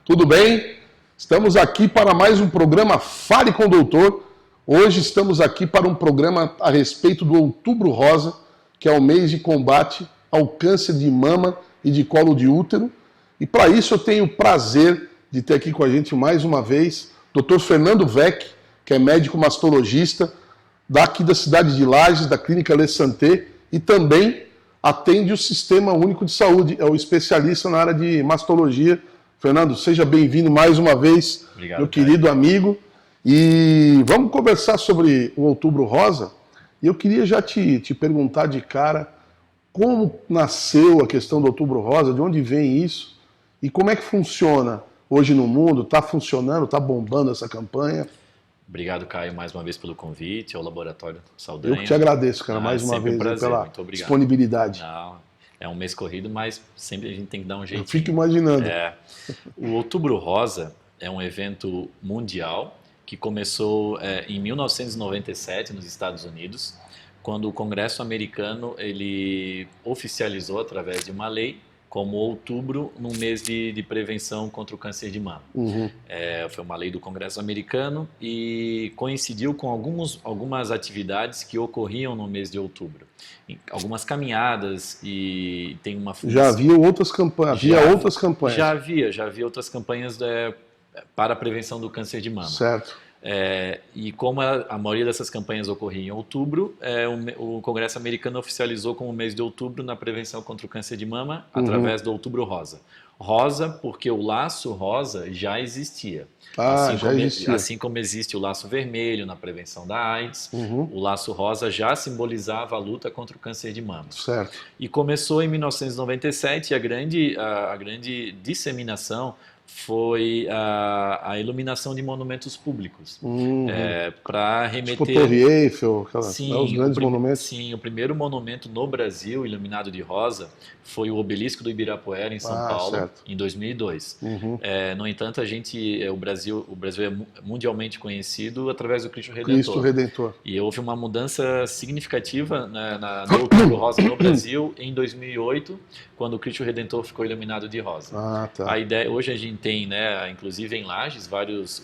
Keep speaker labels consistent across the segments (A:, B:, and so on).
A: Tudo bem? Estamos aqui para mais um programa Fale com o Doutor. Hoje estamos aqui para um programa a respeito do Outubro Rosa, que é o mês de combate ao câncer de mama e de colo de útero. E para isso eu tenho o prazer de ter aqui com a gente mais uma vez Dr. Fernando Vec, que é médico mastologista daqui da cidade de Lages, da Clínica Le Santé, e também atende o Sistema Único de Saúde, é o especialista na área de mastologia. Fernando, seja bem-vindo mais uma vez,
B: Obrigado,
A: meu querido amigo. E vamos conversar sobre o Outubro Rosa. E eu queria já te perguntar de cara como nasceu a questão do Outubro Rosa, de onde vem isso e como é que funciona hoje no mundo. Está funcionando, está bombando essa campanha?
B: Obrigado, Caio, mais uma vez pelo convite ao Laboratório Saldanha.
A: Eu que te agradeço, cara, mais uma vez pela disponibilidade.
B: Não, é um mês corrido, mas sempre a gente tem que dar um jeitinho.
A: Eu fico imaginando.
B: O Outubro Rosa é um evento mundial que começou em 1997 nos Estados Unidos, quando o Congresso americano ele oficializou através de uma lei como outubro num mês de prevenção contra o câncer de mama.
A: Uhum.
B: Foi uma lei do Congresso americano e coincidiu com algumas atividades que ocorriam no mês de outubro. Algumas caminhadas e tem uma função...
A: Já havia outras campanhas? Outras campanhas?
B: Já havia outras campanhas para a prevenção do câncer de mama.
A: Certo.
B: E como a maioria dessas campanhas ocorria em outubro, o Congresso americano oficializou como mês de outubro na prevenção contra o câncer de mama através do Outubro Rosa. Rosa porque o laço rosa já existia. Assim como existe o laço vermelho na prevenção da AIDS, o laço rosa já simbolizava a luta contra o câncer de mama.
A: Certo.
B: E começou em 1997 e a grande disseminação foi a iluminação de monumentos públicos. Para remeter...
A: Tipo Torre Eiffel, os grandes monumentos.
B: Sim, o primeiro monumento no Brasil iluminado de rosa foi o Obelisco do Ibirapuera, em São Paulo,
A: certo.
B: em 2002. No entanto, o Brasil é mundialmente conhecido através do Cristo Redentor. E houve uma mudança significativa no Outubro Rosa no Brasil em 2008, quando o Cristo Redentor ficou iluminado de rosa. A ideia, hoje a gente tem, inclusive em Lages,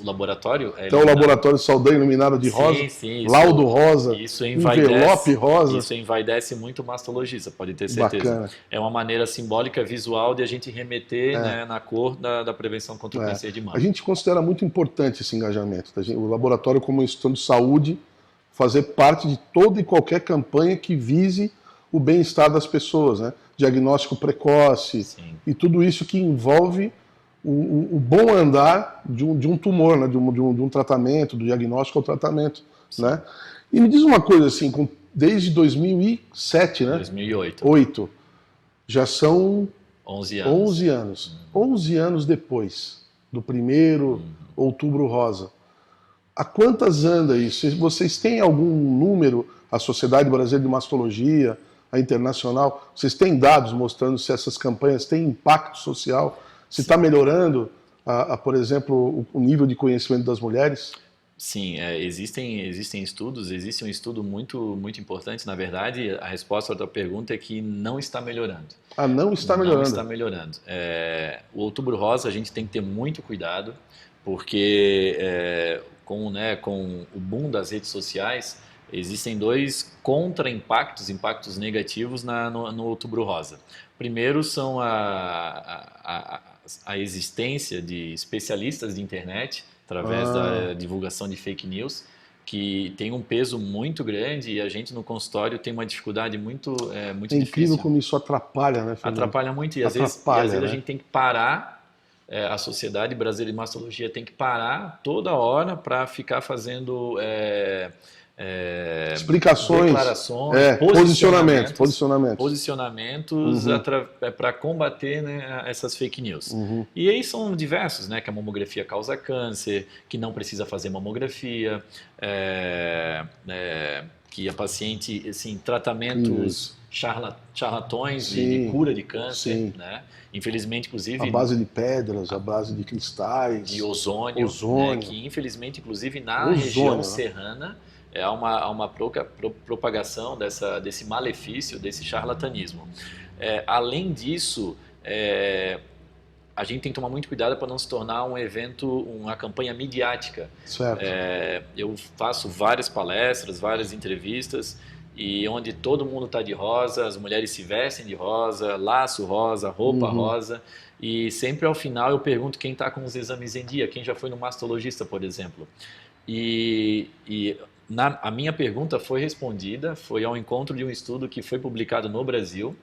B: o laboratório...
A: Então o Laboratório Saldanha iluminado de rosa,
B: sim,
A: laudo rosa, envelope rosa.
B: Isso envaidece muito o mastologista, pode ter certeza.
A: Bacana.
B: É uma maneira simbólica, visual, de a gente remeter na cor da prevenção contra o câncer de mama.
A: A gente considera muito importante esse engajamento. O laboratório, como instituição de saúde, fazer parte de toda e qualquer campanha que vise o bem-estar das pessoas, né? Diagnóstico precoce.
B: Sim.
A: E tudo isso que envolve o bom andar de um tumor, né? de um tratamento, do diagnóstico ao tratamento. Né? E me diz uma coisa assim, desde 2007, né?
B: 2008.
A: Já são
B: 11 anos.
A: 11 anos. 11 anos depois do primeiro Outubro Rosa. Há quantas anda isso? Vocês têm algum número, a Sociedade Brasileira de Mastologia, a Internacional, vocês têm dados mostrando se essas campanhas têm impacto social? Se está melhorando, por exemplo, o nível de conhecimento das mulheres?
B: Sim, existem estudos, existe um estudo muito, muito importante, na verdade, a resposta à tua pergunta é que não está melhorando.
A: Não está melhorando?
B: Não está melhorando. O Outubro Rosa a gente tem que ter muito cuidado, porque com o boom das redes sociais, existem dois impactos negativos no Outubro Rosa. Primeiro são a existência de especialistas de internet, através da divulgação de fake news, que tem um peso muito grande e a gente no consultório tem uma dificuldade muito difícil.
A: É incrível como isso atrapalha, né, Fernando?
B: Atrapalha muito e às vezes a gente tem que parar, a Sociedade Brasileira de Mastologia tem que parar toda hora para ficar fazendo...
A: explicações,
B: declarações, posicionamentos para combater essas fake news. E aí são diversos, que a mamografia causa câncer, que não precisa fazer mamografia, que a paciente, assim, tratamentos charlatões de cura de câncer, né? Infelizmente, inclusive...
A: A base de pedras, a base de cristais...
B: De ozônio. Que infelizmente, inclusive, na região serrana, há uma propagação desse malefício, desse charlatanismo. Além disso, a gente tem que tomar muito cuidado para não se tornar um evento, uma campanha midiática.
A: Certo.
B: Eu faço várias palestras, várias entrevistas, e onde todo mundo está de rosa, as mulheres se vestem de rosa, laço rosa, roupa rosa, e sempre ao final eu pergunto quem está com os exames em dia, quem já foi no mastologista, por exemplo. A minha pergunta foi respondida, foi ao encontro de um estudo que foi publicado no Brasil.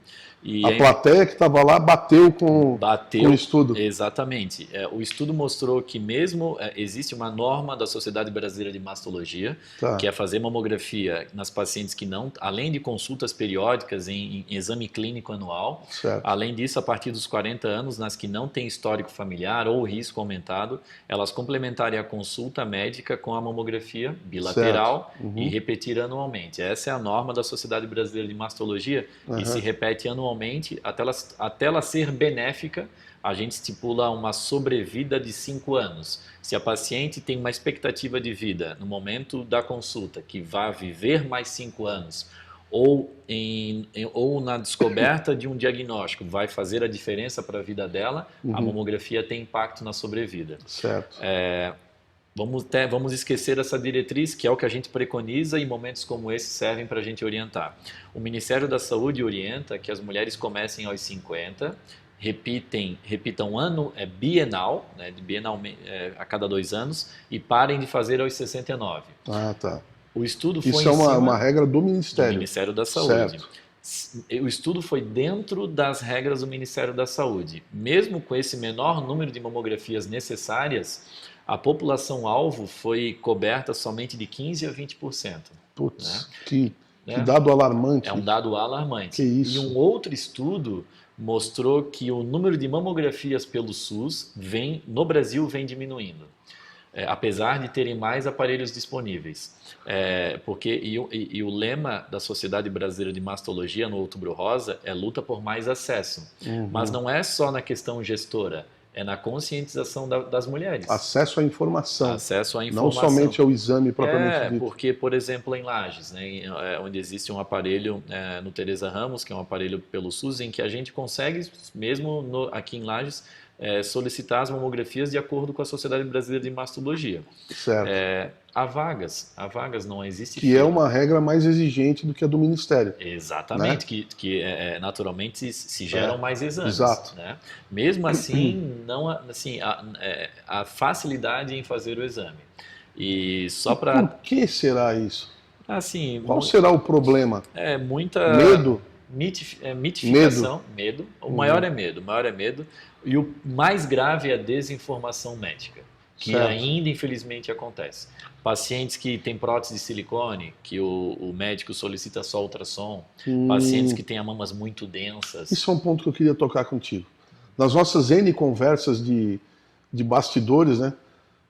A: A plateia que estava lá bateu com o estudo.
B: Exatamente. O estudo mostrou que mesmo existe uma norma da Sociedade Brasileira de Mastologia, que é fazer mamografia nas pacientes que não, além de consultas periódicas em exame clínico anual,
A: certo.
B: Além disso, a partir dos 40 anos, nas que não tem histórico familiar ou risco aumentado, elas complementarem a consulta médica com a mamografia bilateral e repetir anualmente. Essa é a norma da Sociedade Brasileira de Mastologia e se repete anualmente até ela ser benéfica. A gente estipula uma sobrevida de 5 anos. Se a paciente tem uma expectativa de vida no momento da consulta que vai viver mais 5 anos, ou na descoberta de um diagnóstico vai fazer a diferença para a vida dela, a mamografia tem impacto na sobrevida.
A: Certo.
B: Vamos esquecer essa diretriz, que é o que a gente preconiza, e momentos como esse servem para a gente orientar. O Ministério da Saúde orienta que as mulheres comecem aos 50, repitam ano bienal, né, a cada 2 anos, e parem de fazer aos 69.
A: Ah, tá.
B: O estudo foi
A: Isso é uma regra do Ministério.
B: Do Ministério da Saúde.
A: Certo.
B: O estudo foi dentro das regras do Ministério da Saúde. Mesmo com esse menor número de mamografias necessárias, a população-alvo foi coberta somente de 15% a 20%.
A: Putz, que dado alarmante.
B: É um dado alarmante.
A: Que isso.
B: E um outro estudo mostrou que o número de mamografias pelo SUS no Brasil vem diminuindo. Apesar de terem mais aparelhos disponíveis. E o lema da Sociedade Brasileira de Mastologia no Outubro Rosa é luta por mais acesso. Mas não é só na questão gestora, é na conscientização das mulheres.
A: Acesso à informação.
B: Acesso à informação.
A: Não somente ao exame propriamente dito.
B: Porque, por exemplo, em Lages, né, onde existe um aparelho no Teresa Ramos, que é um aparelho pelo SUS, em que a gente consegue, mesmo aqui em Lages, solicitar as mamografias de acordo com a Sociedade Brasileira de Mastologia.
A: Certo.
B: Há vagas, não existe
A: que é uma regra mais exigente do que a do Ministério.
B: Exatamente, né? que naturalmente se geram mais exames.
A: Exato.
B: Né? Mesmo assim, a facilidade em fazer o exame. E só para...
A: Por que será isso?
B: Assim,
A: qual será o problema?
B: Muita...
A: Medo?
B: Mitificação, medo. O maior é medo. E o mais grave é a desinformação médica, que ainda infelizmente acontece. Pacientes que têm prótese de silicone, que o médico solicita só ultrassom. Pacientes que têm mamas muito densas.
A: Isso é um ponto que eu queria tocar contigo. Nas nossas N conversas de bastidores, né,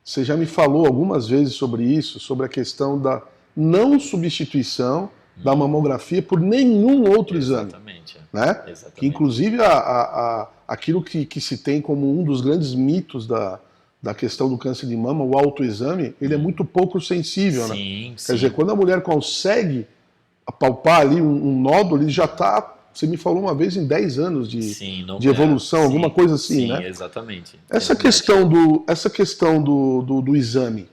A: você já me falou algumas vezes sobre isso, sobre a questão da não substituição da mamografia por nenhum outro exame. Né?
B: Exatamente.
A: Que, inclusive, aquilo que se tem como um dos grandes mitos da questão do câncer de mama, o autoexame, ele é muito pouco sensível.
B: Sim,
A: né? Quer dizer, quando a mulher consegue apalpar ali um nódulo, ele já está, você me falou uma vez, em 10 anos de evolução, alguma coisa assim, né?
B: Sim, exatamente.
A: Essa questão do exame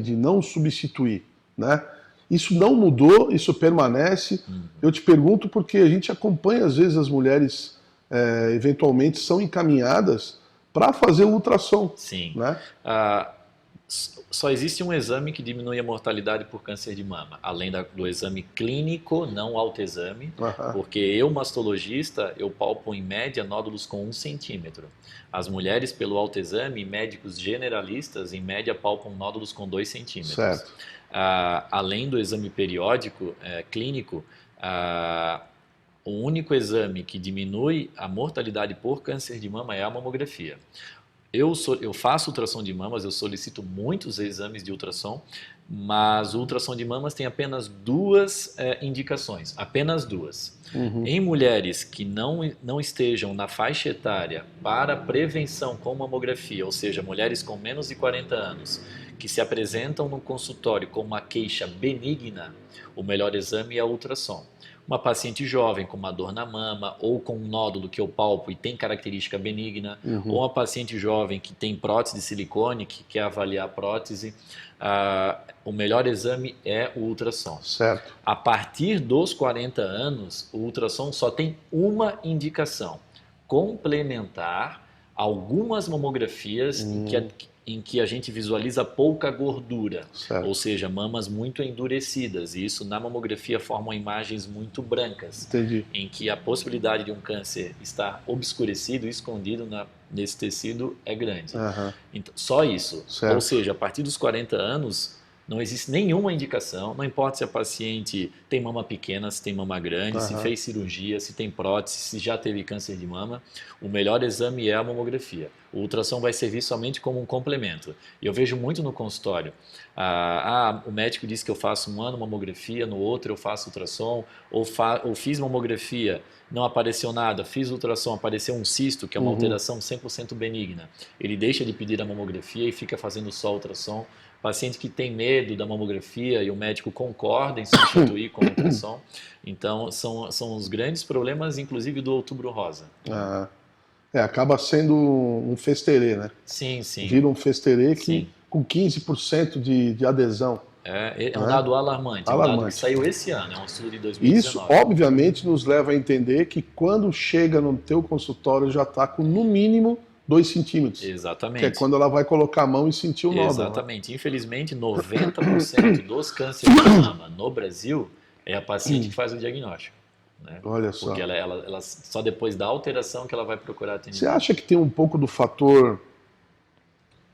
A: de não substituir, né? Isso não mudou, isso permanece. Eu te pergunto porque a gente acompanha, às vezes, as mulheres eventualmente são encaminhadas para fazer o ultrassom.
B: Sim.
A: Né?
B: Só existe um exame que diminui a mortalidade por câncer de mama, além do exame clínico, não autoexame, porque eu, mastologista, eu palpo em média nódulos com 1 centímetro. As mulheres, pelo autoexame, médicos generalistas, em média, palpam nódulos com 2 centímetros.
A: Certo.
B: Além do exame periódico clínico, o único exame que diminui a mortalidade por câncer de mama é a mamografia. Eu faço ultrassom de mamas, eu solicito muitos exames de ultrassom, mas o ultrassom de mamas tem apenas 2 indicações, apenas 2. Em mulheres que não estejam na faixa etária para prevenção com mamografia, ou seja, mulheres com menos de 40 anos, que se apresentam no consultório com uma queixa benigna, o melhor exame é a ultrassom. uma paciente jovem com uma dor na mama ou com um nódulo que eu palpo e tem característica benigna, ou uma paciente jovem que tem prótese de silicone, que quer avaliar a prótese, o melhor exame é o ultrassom.
A: Certo.
B: A partir dos 40 anos, o ultrassom só tem uma indicação: complementar algumas mamografias em que a gente visualiza pouca gordura,
A: Certo.
B: ou seja, mamas muito endurecidas, e isso na mamografia formam imagens muito brancas,
A: Entendi.
B: em que a possibilidade de um câncer estar obscurecido, escondido nesse tecido é grande. Então, só isso.
A: Certo.
B: Ou seja, a partir dos 40 anos, não existe nenhuma indicação, não importa se a paciente tem mama pequena, se tem mama grande, se fez cirurgia, se tem prótese, se já teve câncer de mama, o melhor exame é a mamografia. O ultrassom vai servir somente como um complemento. E eu vejo muito no consultório, o médico disse que eu faço um ano mamografia, no outro eu faço ultrassom, ou fiz mamografia, não apareceu nada, fiz ultrassom, apareceu um cisto, que é uma alteração 100% benigna. Ele deixa de pedir a mamografia e fica fazendo só ultrassom. Paciente que tem medo da mamografia e o médico concorda em substituir com ultrassom. Então, são os grandes problemas, inclusive, do Outubro Rosa.
A: Acaba sendo um festerê, né?
B: Sim, sim.
A: Vira um festerê com 15% de adesão.
B: É um dado alarmante. É um dado que saiu esse ano, é um estudo de 2019.
A: Isso, obviamente, nos leva a entender que quando chega no teu consultório já está com, no mínimo, 2 centímetros.
B: Exatamente.
A: Que é quando ela vai colocar a mão e sentir o nódulo.
B: Exatamente. Né? Infelizmente, 90% dos cânceres de mama no Brasil é a paciente que faz o diagnóstico. Né?
A: Olha só.
B: Porque ela só depois da alteração que ela vai procurar atendimento.
A: Você acha que tem um pouco do fator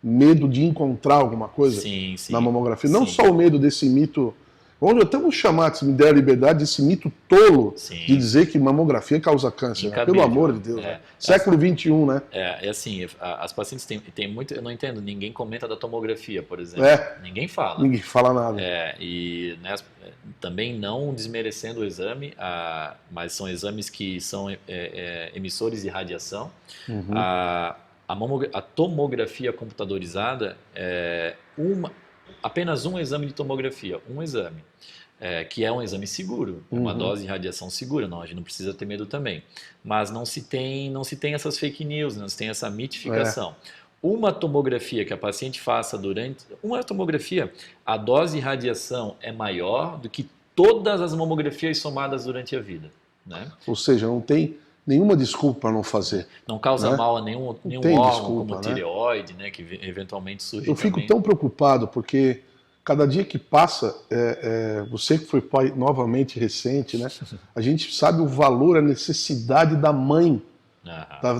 A: medo de encontrar alguma coisa na mamografia? Não só o medo desse mito, onde até vou chamar, se me der a liberdade, desse mito tolo de dizer que mamografia causa câncer. Né? Pelo amor de Deus. Né? Século XXI, né?
B: É assim, as pacientes têm muito... Eu não entendo, ninguém comenta da tomografia, por exemplo. Ninguém fala.
A: Ninguém fala nada.
B: E né, também não desmerecendo o exame, mas são exames que são emissores de radiação. A tomografia computadorizada é apenas um exame de tomografia, um exame, que é um exame seguro, uma dose de radiação segura, não, a gente não precisa ter medo também. Mas não se tem essas fake news, não se tem essa mitificação. Uma tomografia que a paciente faça uma tomografia, a dose de radiação é maior do que todas as mamografias somadas durante a vida. Né?
A: Ou seja, não tem nenhuma desculpa para não fazer.
B: Não causa mal a nenhum órgão, desculpa, como tireoide, né, que eventualmente surge.
A: Eu fico tão preocupado, porque cada dia que passa, você que foi pai novamente recente, né, a gente sabe o valor, a necessidade da mãe,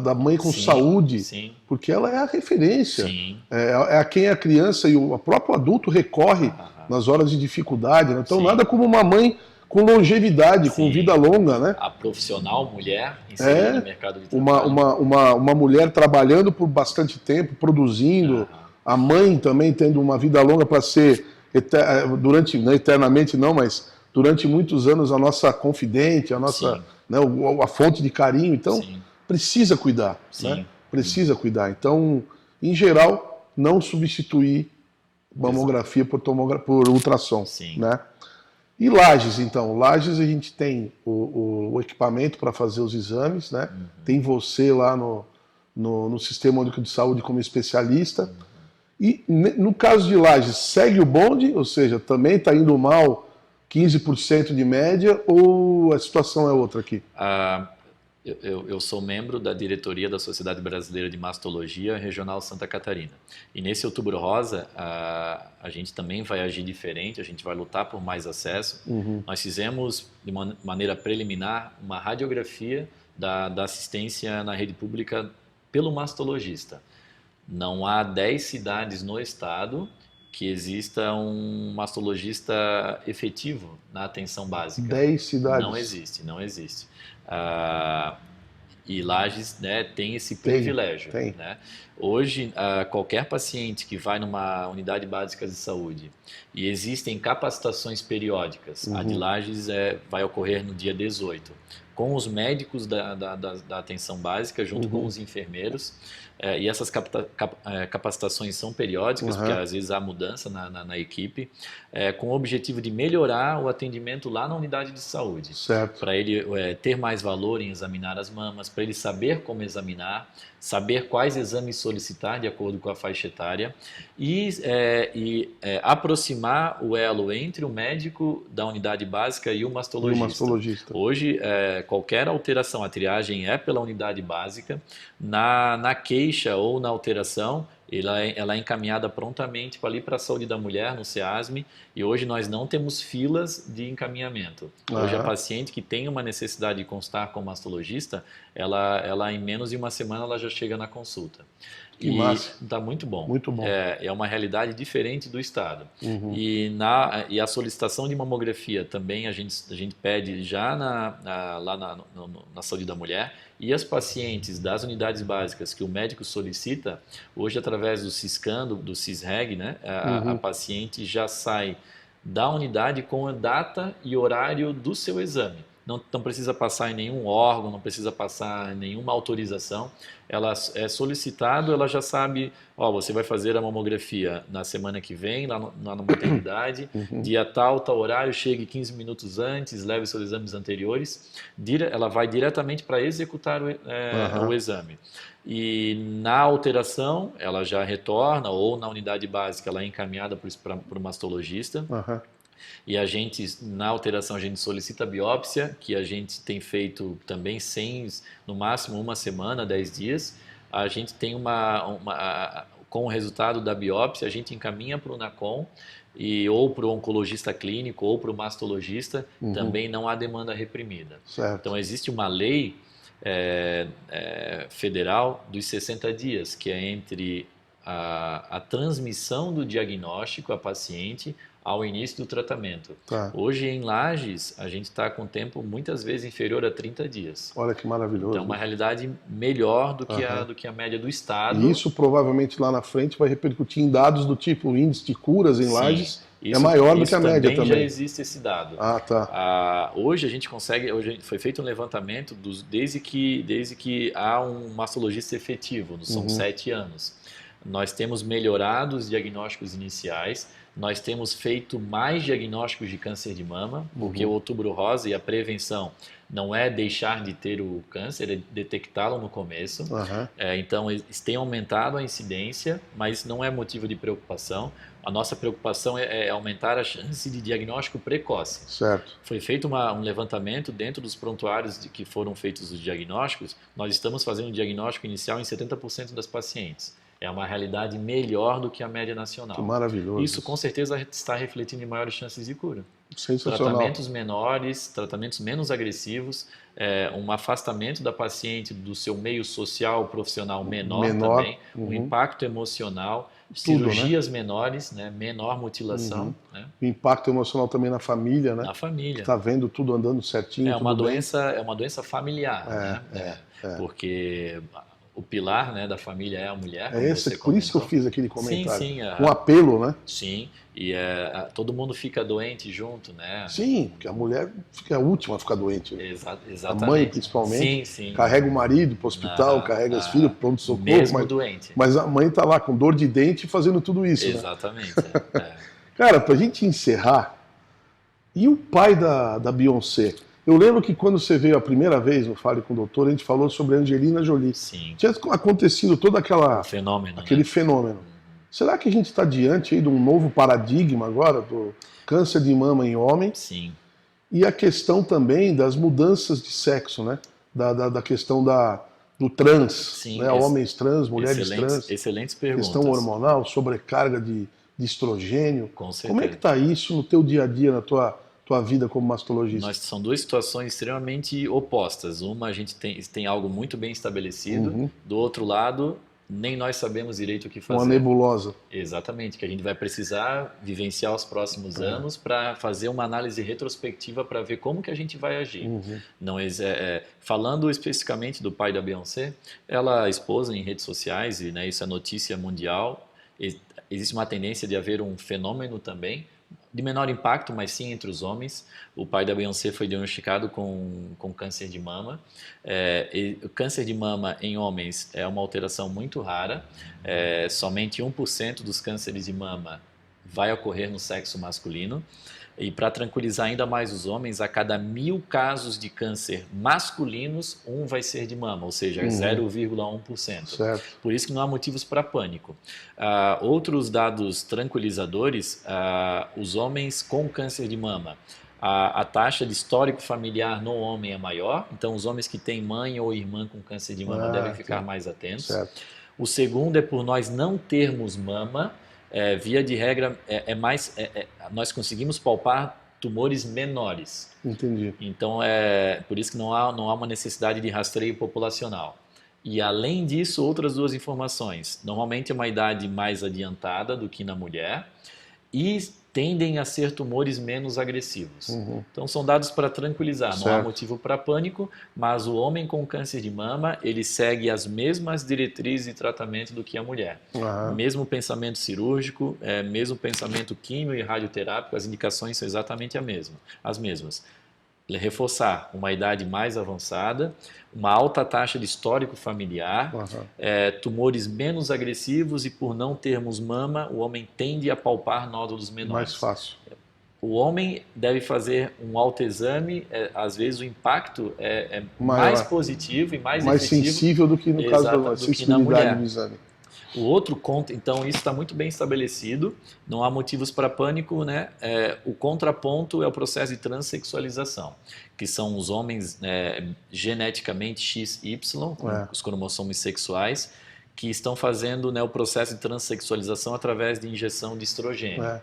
A: da mãe com saúde, porque ela é a referência. É a quem a criança e o próprio adulto recorre nas horas de dificuldade. Né? Então, nada como uma mãe com longevidade, com vida longa, né?
B: A profissional mulher inserida no mercado de trabalho.
A: Uma mulher trabalhando por bastante tempo, produzindo, a mãe também tendo uma vida longa para ser, eternamente não, mas durante muitos anos a nossa confidente, a nossa, né, a fonte de carinho. Então, precisa cuidar, né? Precisa cuidar. Então, em geral, não substituir mamografia por ultrassom, né? E Lages, então. Lages a gente tem o equipamento para fazer os exames, né? Tem você lá no Sistema Único de Saúde como especialista. E no caso de Lages, segue o bonde? Ou seja, também está indo mal 15% de média ou a situação é outra aqui?
B: Eu sou membro da diretoria da Sociedade Brasileira de Mastologia Regional Santa Catarina. E nesse Outubro Rosa, a gente também vai agir diferente, a gente vai lutar por mais acesso. Nós fizemos, de maneira preliminar, uma radiografia da assistência na rede pública pelo mastologista. Não há 10 cidades no estado que exista um mastologista efetivo na atenção básica.
A: 10 cidades?
B: Não existe. E Lages, né, tem esse privilégio. Né? Hoje, qualquer paciente que vai numa unidade básica de saúde e existem capacitações periódicas, a de Lages vai ocorrer no dia 18. com os médicos da atenção básica, junto com os enfermeiros. E essas capacitações são periódicas, porque às vezes há mudança na equipe, com o objetivo de melhorar o atendimento lá na unidade de saúde. Para ele ter mais valor em examinar as mamas, para ele saber como examinar, saber quais exames solicitar de acordo com a faixa etária e aproximar o elo entre o médico da unidade básica e o mastologista. Hoje, qualquer alteração, a triagem é pela unidade básica, na queixa ou na alteração, ela é encaminhada prontamente para a saúde da mulher, no CEASME, e hoje nós não temos filas de encaminhamento. Hoje a paciente que tem uma necessidade de constar com o mastologista, ela em menos de uma semana ela já chega na consulta.
A: Que massa.
B: Tá muito bom.
A: Muito bom.
B: É uma realidade diferente do estado. E a solicitação de mamografia também a gente pede já lá na saúde da mulher. E as pacientes das unidades básicas que o médico solicita, hoje através do Ciscan, do Cisreg, né, a paciente já sai da unidade com a data e horário do seu exame. Não precisa passar em nenhum órgão, não precisa passar em nenhuma autorização. Ela é solicitado, ela já sabe, você vai fazer a mamografia na semana que vem, lá na maternidade, dia tal horário, chegue 15 minutos antes, leve seus exames anteriores. Ela vai diretamente para executar o exame. E na alteração, ela já retorna, ou na unidade básica, ela é encaminhada para o mastologista. E na alteração, a gente solicita a biópsia, que a gente tem feito também no máximo uma semana, 10 dias. A gente tem com o resultado da biópsia, a gente encaminha para o NACOM, ou para o oncologista clínico, ou para o mastologista, também não há demanda reprimida. Então, existe uma lei federal dos 60 dias, que é entre a transmissão do diagnóstico à paciente ao início do tratamento. Hoje, em Lages, a gente está com tempo muitas vezes inferior a 30 dias.
A: Olha que maravilhoso.
B: Então, é uma realidade melhor do que a média do estado.
A: E isso provavelmente lá na frente vai repercutir em dados do tipo o índice de curas em Lages. É maior do que a média também.
B: Já existe esse dado. Hoje a gente consegue, foi feito um levantamento desde que há um mastologista efetivo, são 7 anos. Nós temos melhorado os diagnósticos iniciais, nós temos feito mais diagnósticos de câncer de mama, porque o Outubro Rosa e a prevenção não é deixar de ter o câncer, é detectá-lo no começo. Então, tem aumentado a incidência, mas não é motivo de preocupação. A nossa preocupação é aumentar a chance de diagnóstico precoce. Foi feito um levantamento dentro dos prontuários que foram feitos os diagnósticos. Nós estamos fazendo o diagnóstico inicial em 70% das pacientes. É uma realidade melhor do que a média nacional.
A: Que maravilhoso.
B: Isso com certeza está refletindo em maiores chances de cura.
A: Sensacional.
B: Tratamentos menores, tratamentos menos agressivos, um afastamento da paciente do seu meio social, profissional menor. Também, um impacto emocional, cirurgias menores, né? Menor mutilação. Né?
A: O impacto emocional também na família, né?
B: Na família.
A: Está vendo tudo andando certinho.
B: É uma doença familiar, né? Porque o pilar, né, da família é a mulher.
A: Por isso que eu fiz aquele comentário.
B: Sim.
A: Um apelo, né?
B: Sim, e todo mundo fica doente junto, né?
A: Sim, porque a mulher fica a última a ficar doente.
B: Exatamente.
A: A mãe, principalmente,
B: sim.
A: carrega o marido para o hospital, carrega os filhos para pronto-socorro.
B: Mesmo doente.
A: Mas a mãe está lá com dor de dente fazendo tudo isso.
B: Exatamente.
A: Cara, para a gente encerrar, e o pai da Beyoncé? Eu lembro que quando você veio a primeira vez no Fale com o Doutor, a gente falou sobre a Angelina Jolie.
B: Sim.
A: Tinha acontecido todo aquele fenômeno. Será que a gente está diante aí de um novo paradigma agora do câncer de mama em homem?
B: Sim.
A: E a questão também das mudanças de sexo, né? Da questão do trans,
B: Sim,
A: né? Homens trans, mulheres trans.
B: Excelentes perguntas.
A: Questão hormonal, sobrecarga de estrogênio.
B: Com certeza.
A: Como é que está isso no teu dia a dia, na tua vida como mastologista?
B: São duas situações extremamente opostas. Uma, a gente tem algo muito bem estabelecido. Do outro lado, nem nós sabemos direito o que fazer.
A: Uma nebulosa.
B: Exatamente, que a gente vai precisar vivenciar os próximos anos para fazer uma análise retrospectiva para ver como que a gente vai agir. Não falando especificamente do pai da Beyoncé, ela expôs em redes sociais, e isso é notícia mundial, existe uma tendência de haver um fenômeno também de menor impacto, mas sim entre os homens. O pai da Beyoncé foi diagnosticado com câncer de mama. O câncer de mama em homens é uma alteração muito rara. Somente 1% dos cânceres de mama vai ocorrer no sexo masculino. E para tranquilizar ainda mais os homens, a cada 1000 casos de câncer masculinos, um vai ser de mama, ou seja, 0,1%.
A: Certo.
B: Por isso que não há motivos para pânico. Outros dados tranquilizadores, os homens com câncer de mama, a taxa de histórico familiar no homem é maior, então os homens que têm mãe ou irmã com câncer de mama devem ficar mais atentos.
A: Certo.
B: O segundo é por nós não termos mama, via de regra, nós conseguimos palpar tumores menores.
A: Entendi.
B: Então, por isso que não há uma necessidade de rastreio populacional. E, além disso, outras duas informações. Normalmente é uma idade mais adiantada do que na mulher e tendem a ser tumores menos agressivos. Então, são dados para tranquilizar.
A: Certo.
B: Não há motivo para pânico, mas o homem com câncer de mama, ele segue as mesmas diretrizes de tratamento do que a mulher. Mesmo pensamento cirúrgico, mesmo pensamento químio e radioterápico, as indicações são exatamente as mesmas. Reforçar uma idade mais avançada, uma alta taxa de histórico familiar, tumores menos agressivos e, por não termos mama, o homem tende a palpar nódulos menores.
A: Mais fácil.
B: O homem deve fazer um autoexame, às vezes o impacto é mais positivo e mais efetivo.
A: Mais sensível do que no caso da sensibilidade do exame.
B: O outro então isso está muito bem estabelecido, não há motivos para pânico, né? O contraponto é o processo de transexualização, que são os homens geneticamente XY, os cromossomos sexuais, que estão fazendo, né, o processo de transexualização através de injeção de estrogênio.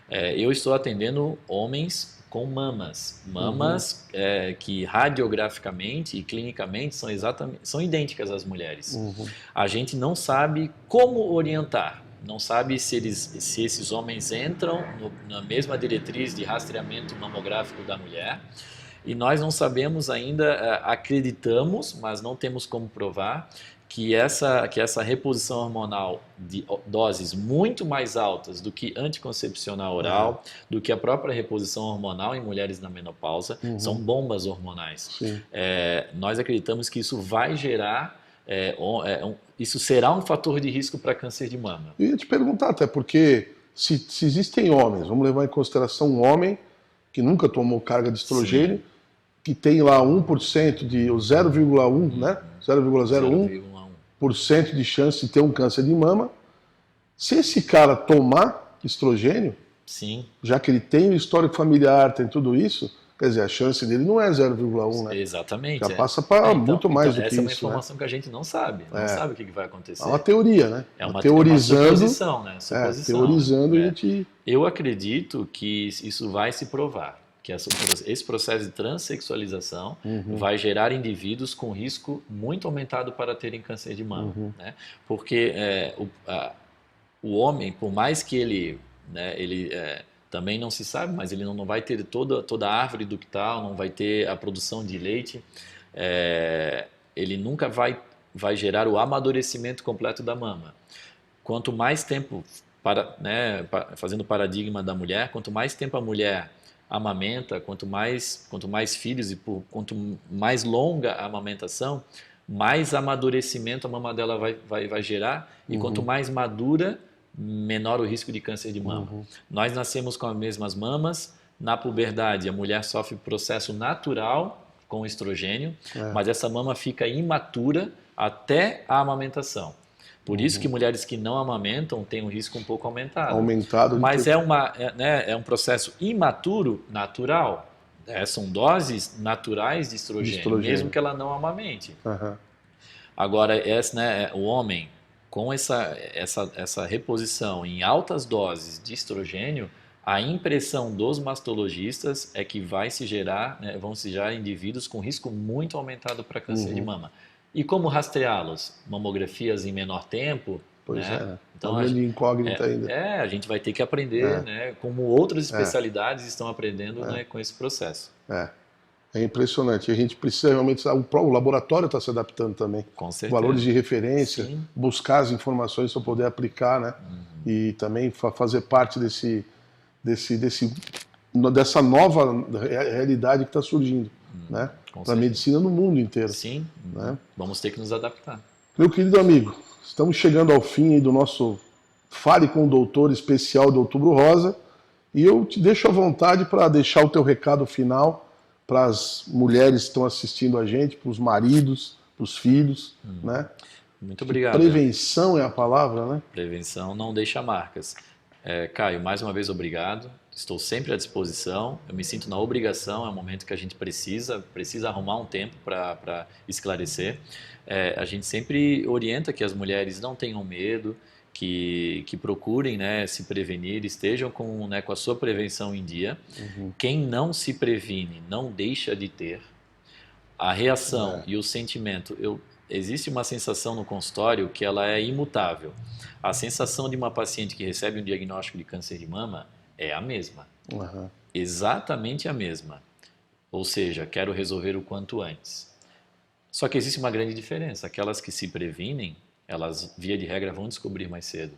B: Eu estou atendendo homens com mamas que radiograficamente e clinicamente são idênticas às mulheres. A gente não sabe como orientar, não sabe se esses homens entram na mesma diretriz de rastreamento mamográfico da mulher, e nós não sabemos ainda, acreditamos, mas não temos como provar, que essa reposição hormonal de doses muito mais altas do que anticoncepcional oral, do que a própria reposição hormonal em mulheres na menopausa, são bombas hormonais. Nós acreditamos que isso vai gerar, isso será um fator de risco para câncer de mama.
A: Eu ia te perguntar até, porque se existem homens, vamos levar em consideração um homem que nunca tomou carga de estrogênio, que tem lá 1% de 0,1, né? 0,01% de chance de ter um câncer de mama. Se esse cara tomar estrogênio, já que ele tem o histórico familiar, tem tudo isso, quer dizer, a chance dele não é 0,1, né?
B: Exatamente.
A: Já passa para muito mais do que isso.
B: Essa é uma informação que a gente não sabe. Não sabe o que vai acontecer.
A: É uma teoria, né?
B: É uma
A: suposição,
B: né?
A: Teorizando, a gente...
B: Eu acredito que isso vai se provar, que esse processo de transexualização vai gerar indivíduos com risco muito aumentado para terem câncer de mama. Né? Porque o homem, por mais que ele também não se sabe, mas ele não vai ter toda a árvore ductal, não vai ter a produção de leite, ele nunca vai gerar o amadurecimento completo da mama. Quanto mais tempo, fazendo o paradigma da mulher, quanto mais tempo a mulher amamenta, quanto mais filhos e quanto mais longa a amamentação, mais amadurecimento a mama dela vai gerar, e quanto mais madura, menor o risco de câncer de mama. Nós nascemos com as mesmas mamas, na puberdade a mulher sofre processo natural com estrogênio, mas essa mama fica imatura até a amamentação. Por isso que mulheres que não amamentam têm um risco um pouco aumentado. Mas é um processo imaturo, natural. São doses naturais de estrogênio, mesmo que ela não amamente. Agora, o homem, com essa reposição em altas doses de estrogênio, a impressão dos mastologistas é que vão se gerar indivíduos com risco muito aumentado para câncer de mama. E como rastreá-los? Mamografias em menor tempo?
A: Então, uma grande incógnita ainda.
B: A gente vai ter que aprender, como outras especialidades estão aprendendo com esse processo.
A: É impressionante. A gente precisa realmente... O laboratório está se adaptando também.
B: Com certeza.
A: Valores de referência, buscar as informações para poder aplicar, né? E também fazer parte dessa nova realidade que está surgindo, né? Para a medicina no mundo inteiro.
B: Sim,
A: né?
B: Vamos ter que nos adaptar.
A: Meu querido amigo, estamos chegando ao fim aí do nosso Fale com o Doutor especial de Outubro Rosa, e eu te deixo à vontade para deixar o teu recado final para as mulheres que estão assistindo a gente, para os maridos, para os filhos, né?
B: Muito obrigado.
A: Prevenção é a palavra, né?
B: Prevenção não deixa marcas. Caio, mais uma vez obrigado. Estou sempre à disposição. Eu me sinto na obrigação, é um momento que a gente precisa arrumar um tempo para esclarecer. A gente sempre orienta que as mulheres não tenham medo, que procurem, né, se prevenir, estejam com a sua prevenção em dia. Quem não se previne não deixa de ter. A reação e o sentimento, existe uma sensação no consultório que ela é imutável. A sensação de uma paciente que recebe um diagnóstico de câncer de mama é a mesma. Exatamente a mesma. Ou seja, quero resolver o quanto antes. Só que existe uma grande diferença. Aquelas que se previnem, elas, via de regra, vão descobrir mais cedo.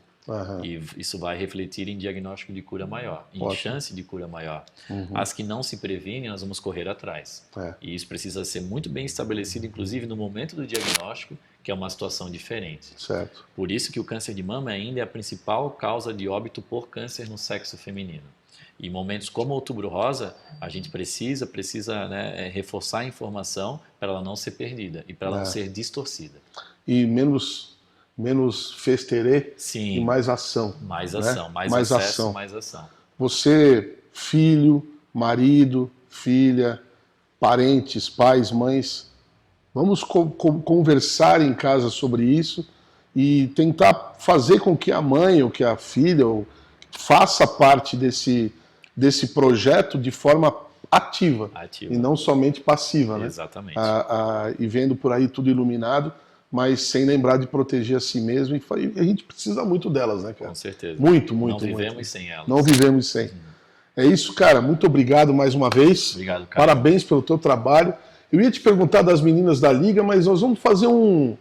B: E isso vai refletir em diagnóstico de cura maior, em chance de cura maior. As que não se previnem, nós vamos correr atrás. E isso precisa ser muito bem estabelecido, inclusive no momento do diagnóstico, que é uma situação diferente.
A: Certo.
B: Por isso que o câncer de mama ainda é a principal causa de óbito por câncer no sexo feminino. E em momentos como o Outubro Rosa, a gente precisa reforçar a informação para ela não ser perdida e para ela não ser distorcida.
A: E menos festerê.
B: Sim.
A: E mais ação.
B: Mais ação,
A: né?
B: mais acesso, mais ação.
A: Você, filho, marido, filha, parentes, pais, mães, vamos conversar em casa sobre isso e tentar fazer com que a mãe ou que a filha faça parte desse projeto de forma ativa. E não somente passiva.
B: Exatamente.
A: E vendo por aí tudo iluminado, mas sem lembrar de proteger a si mesmo. E a gente precisa muito delas, né, cara?
B: Com certeza.
A: Muito.
B: Não vivemos sem elas.
A: Não vivemos sem. É isso, cara. Muito obrigado mais uma vez.
B: Obrigado, cara.
A: Parabéns pelo teu trabalho. Eu ia te perguntar das meninas da Liga, mas nós vamos fazer um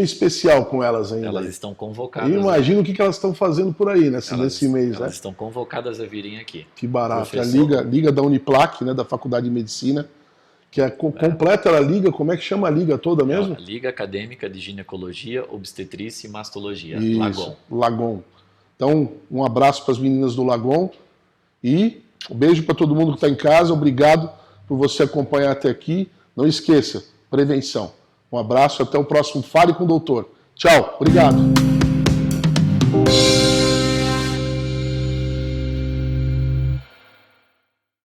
A: especial com elas ainda.
B: Elas estão convocadas.
A: Eu imagino o que elas estão fazendo por aí nesse mês.
B: Elas estão convocadas a virem aqui.
A: Que barato. A Liga da Uniplac, né, da Faculdade de Medicina, que é completa a Liga. Como é que chama a Liga toda mesmo?
B: A Liga Acadêmica de Ginecologia, Obstetrícia e Mastologia,
A: Isso, Lagon. Então, um abraço para as meninas do Lagon e um beijo para todo mundo que está em casa. Obrigado por você acompanhar até aqui. Não esqueça, prevenção. Um abraço, até o próximo Fale com o Doutor. Tchau, obrigado.